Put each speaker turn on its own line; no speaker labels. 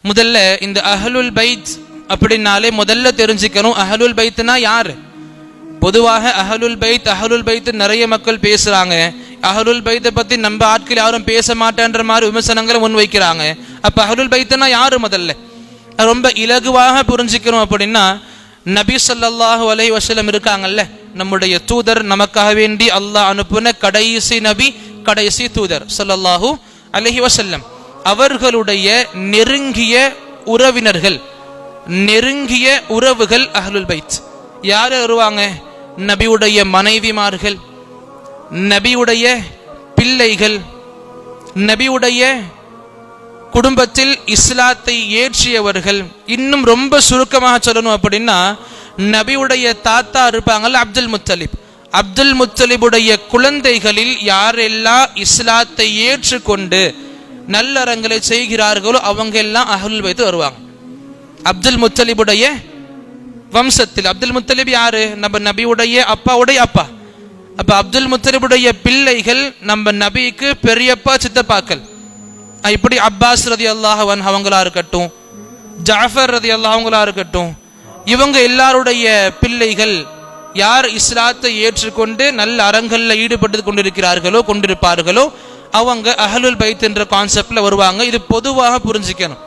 முதல்ல இந்த அஹ்லுல் பைத் அப்படின்னாலே முதல்ல தெரிஞ்சுக்கணும், அஹ்லுல் பைத்னா யாரு? பொதுவாக அஹ்லுல் பைத் நிறைய மக்கள் பேசுறாங்க. அஹ்லுல் பைத்தை பத்தி நம்ம ஆட்கள் யாரும் பேச மாட்டேன்ற மாதிரி விமர்சனங்களை முன்வைக்கிறாங்க. அப்ப அஹ்லுல் பைத்னா யாரு? முதல்ல ரொம்ப இலகுவாக புரிஞ்சுக்கணும். அப்படின்னா நபி ஸல்லல்லாஹு அலைஹி வஸல்லம் இருக்காங்கல்ல, நம்முடைய தூதர், நமக்காக வேண்டி அல்லாஹ் அனுப்புன கடைசி நபி, கடைசி தூதர் ஸல்லல்லாஹு அலைஹி வஸல்லம், அவர்களுடைய நெருங்கிய உறவினர்கள், நெருங்கிய உறவுகள் அஹ்லுல் பைத். யார் வருவாங்க? நபியுடைய மனைவிமார்கள், நபியுடைய பிள்ளைகள், நபியுடைய குடும்பத்தில் இஸ்லாத்தை ஏற்றியவர்கள். இன்னும் ரொம்ப சுருக்கமாக சொல்லணும் அப்படின்னா, நபியுடைய தாத்தா இருப்பாங்கல்ல, அப்துல் முத்தலிபுடைய குழந்தைகளில் யாரெல்லாம் இஸ்லாத்தை ஏற்றுக்கொண்டு நல்லறங்களை செய்கிறார்களோ அவங்க எல்லாம் அஹ்லுல் பைத் வருவாங்க. அப்துல் முத்தலிபுடைய வம்சத்தில். அப்துல் முத்தலிப் யாரு? நம்ம நபியுடைய அப்பாவுடைய அப்பா. அப்ப அப்துல் முத்தலிபுடைய பிள்ளைகள் நம்ம நபிக்கு பெரியப்பா, சித்தப்பாக்கள். இப்படி அப்பாஸ் ரலியல்லாஹு அன்ஹு அவங்களா இருக்கட்டும், ஜாஃபர் ரலியல்லாஹு அவங்களா இருக்கட்டும், இவங்க எல்லாருடைய பிள்ளைகள் யார் இஸ்லாத்தை ஏற்றுக்கொண்டு நல்ல அறங்கள்ல ஈடுபட்டு கொண்டிருப்பார்களோ அவங்க அஹ்லுல் பைத் என்ற கான்செப்ட்ல வருவாங்க. இது பொதுவாக புரிஞ்சுக்கணும்.